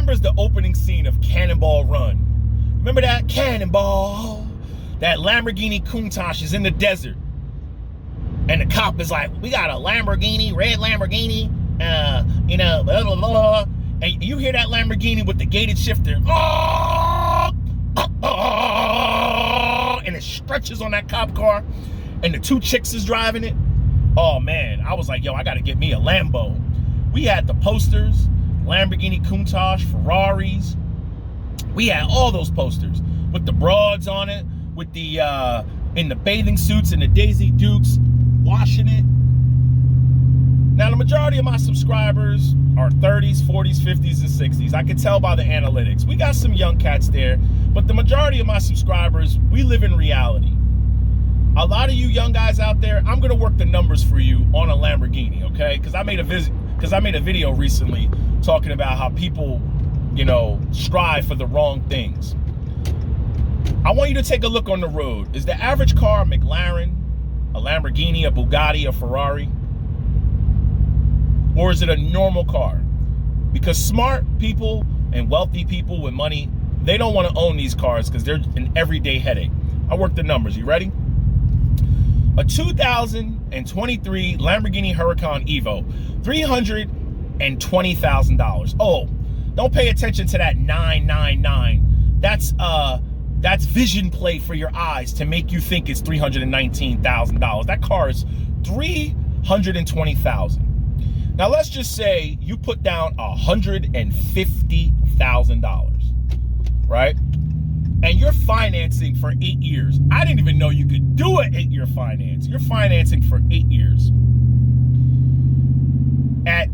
remembers the opening scene of Cannonball Run? Remember that? Cannonball. That Lamborghini Countach is in the desert. And the cop is like, we got a Lamborghini, red Lamborghini, blah, blah, blah. And you hear that Lamborghini with the gated shifter. And it stretches on that cop car. And the two chicks is driving it. Oh, man. I was like, yo, I got to get me a Lambo. We had the posters, Lamborghini Countach, Ferraris. We had all those posters with the broads on it, with the, in the bathing suits and the Daisy Dukes washing it. Now, the majority of my subscribers are 30s, 40s, 50s, and 60s. I can tell by the analytics. We got some young cats there, but the majority of my subscribers, we live in reality. A lot of you young guys out there, I'm gonna work the numbers for you on a Lamborghini, okay? Because I made a video recently talking about how people, you know, strive for the wrong things. I want you to take a look on the road. Is the average car a McLaren, a Lamborghini, a Bugatti, a Ferrari? Or is it a normal car? Because smart people and wealthy people with money, they don't want to own these cars because they're an everyday headache. I work the numbers. You ready? A 2023 Lamborghini Huracan Evo, $320,000. Oh, don't pay attention to that 999. That's vision play for your eyes to make you think it's $319,000. That car is $320,000. Now let's just say you put down $150,000, right? And you're financing for 8 years. I didn't even know you could do an 8-year finance. You're financing for 8 years. At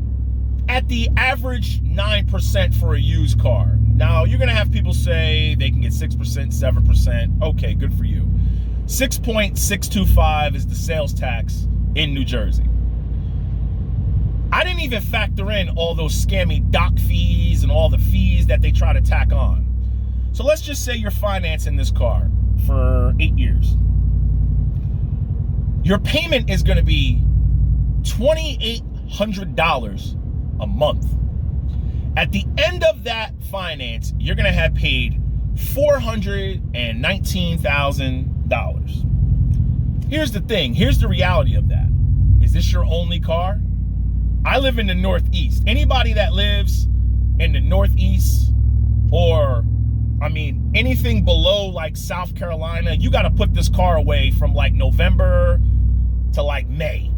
the average 9% for a used car. Now, you're gonna have people say they can get 6%, 7%. Okay, good for you. 6.625 is the sales tax in New Jersey. I didn't even factor in all those scammy doc fees and all the fees that they try to tack on. So let's just say you're financing this car for 8 years. Your payment is going to be $2,800 a month. At the end of that finance, you're going to have paid $419,000. Here's the thing. Here's the reality of that. Is this your only car? I live in the Northeast. Anybody that lives in the Northeast or, I mean, anything below like South Carolina, you got to put this car away from like November to like May,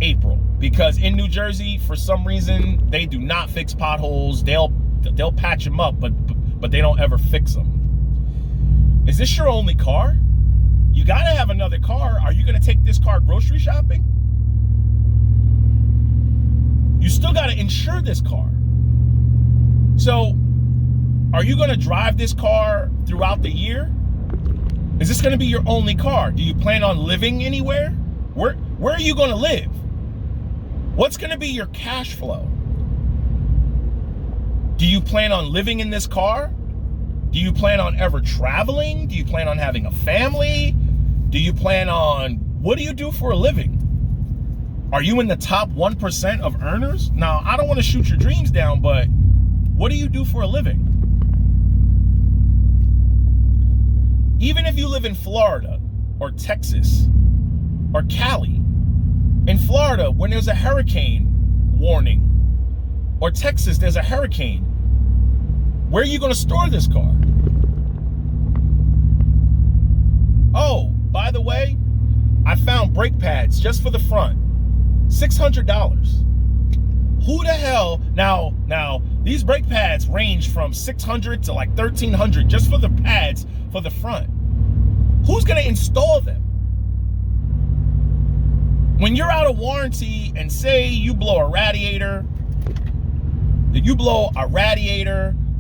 April. Because in New Jersey, for some reason, they do not fix potholes. They'll patch them up, but they don't ever fix them. Is this your only car? You got to have another car. Are you going to take this car grocery shopping? You still got to insure this car. So, are you going to drive this car throughout the year? Is this going to be your only car? Do you plan on living anywhere? Where are you going to live? What's going to be your cash flow? Do you plan on living in this car? Do you plan on ever traveling? Do you plan on having a family? Do you plan on, what do you do for a living? Are you in the top 1% of earners? Now, I don't want to shoot your dreams down, but what do you do for a living? Even if you live in Florida or Texas or Cali, in Florida, when there's a hurricane warning, or Texas, there's a hurricane, where are you going to store this car? Oh, by the way, I found brake pads just for the front. $600. Who the hell? Now, these brake pads range from $600 to like $1,300 just for the pads for the front. Who's going to install them? When you're out of warranty and say you blow a radiator,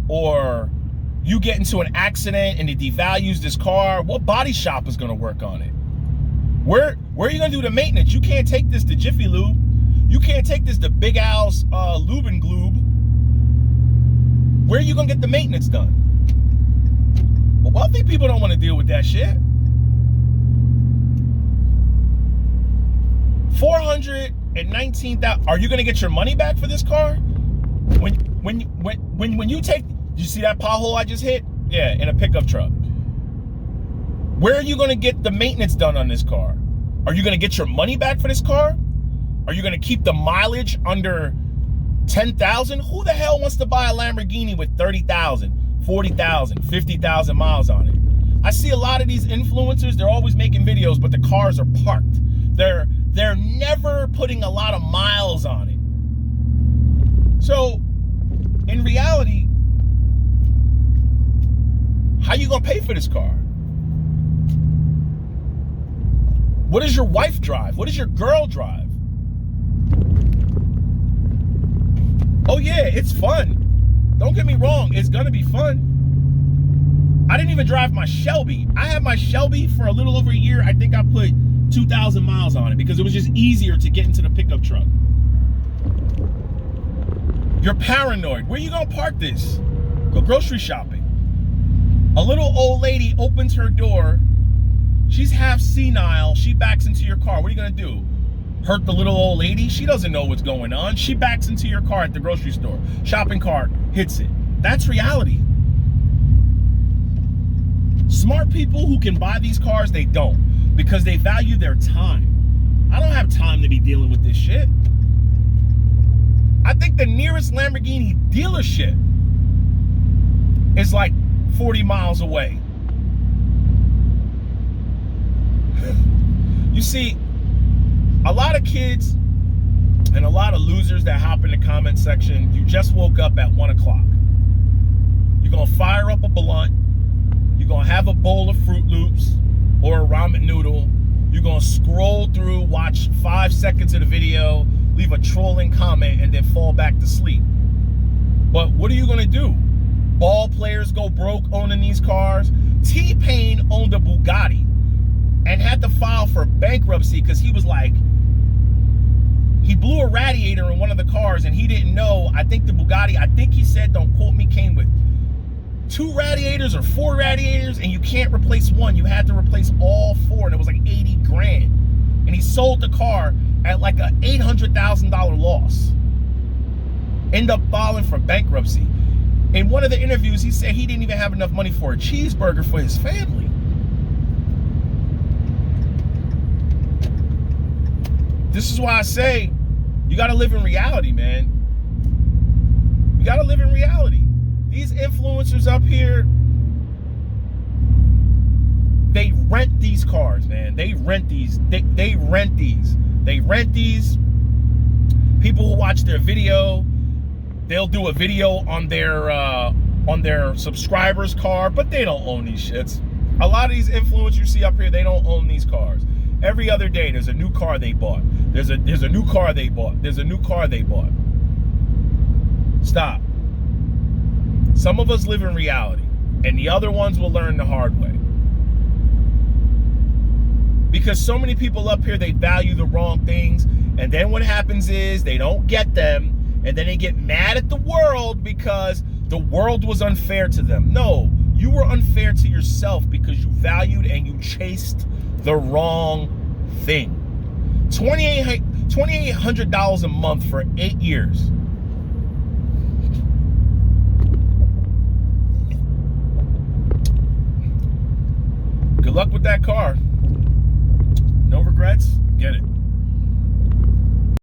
or you get into an accident and it devalues this car, what body shop is going to work on it? Where are you going to do the maintenance? You can't take this to Jiffy Lube. You can't take this to Big Al's Lube and Glube. Where are you going to get the maintenance done? Well, wealthy people don't want to deal with that shit. $419,000. Are you going to get your money back for this car? When you take, You see that pothole I just hit? Yeah, in a pickup truck. Where are you going to get the maintenance done on this car? Are you going to get your money back for this car? Are you going to keep the mileage under 10,000? Who the hell wants to buy a Lamborghini with 30,000, 40,000, 50,000 miles on it? I see a lot of these influencers, they're always making videos, but the cars are parked. They're never putting a lot of miles on it. So, in reality, how you gonna pay for this car? What does your wife drive? What does your girl drive? Oh yeah, it's fun. Don't get me wrong, it's gonna be fun. I didn't even drive my Shelby. I had my Shelby for a little over a year. I think I put 2,000 miles on it because it was just easier to get into the pickup truck. You're paranoid. Where you gonna park this? Go grocery shopping. A little old lady opens her door. She's half senile. She backs into your car. What are you gonna do? Hurt the little old lady? She doesn't know what's going on. She backs into your car at the grocery store. Shopping cart hits it. That's reality. Smart people who can buy these cars, they don't, because they value their time. I don't have time to be dealing with this shit. I think the nearest Lamborghini dealership is like 40 miles away. You see, a lot of kids and a lot of losers that hop in the comment section, you just woke up at 1 o'clock. You're gonna fire up a blunt. You're gonna have a bowl of Fruit Loops or a ramen noodle. You're gonna scroll through, watch 5 seconds of the video, leave a trolling comment, and then fall back to sleep. But what are you gonna do? Ball players go broke owning these cars. T-Pain owned a Bugatti and had to file for bankruptcy because he was like, he blew a radiator in one of the cars and he didn't know. I think the Bugatti, I think he said, don't quote me, came with 2 radiators or 4 radiators, and you can't replace one. You had to replace all 4, and it was like 80 grand. And he sold the car at like a $800,000 loss. End up filing for bankruptcy. In one of the interviews, he said he didn't even have enough money for a cheeseburger for his family. This is why I say you gotta live in reality, man. You gotta live in reality. These influencers up here, they rent these cars, man. They rent these. They rent these. They rent these. People who watch their video, they'll do a video on their subscriber's car, but they don't own these shits. A lot of these influencers you see up here, they don't own these cars. Every other day, there's a new car they bought. There's a new car they bought. There's a new car they bought. Stop. Some of us live in reality, and the other ones will learn the hard way. Because so many people up here, they value the wrong things, and then what happens is they don't get them, and then they get mad at the world because the world was unfair to them. No, you were unfair to yourself because you valued and you chased the wrong thing. $2,800 a month for 8 years. Good luck with that car. No regrets, get it.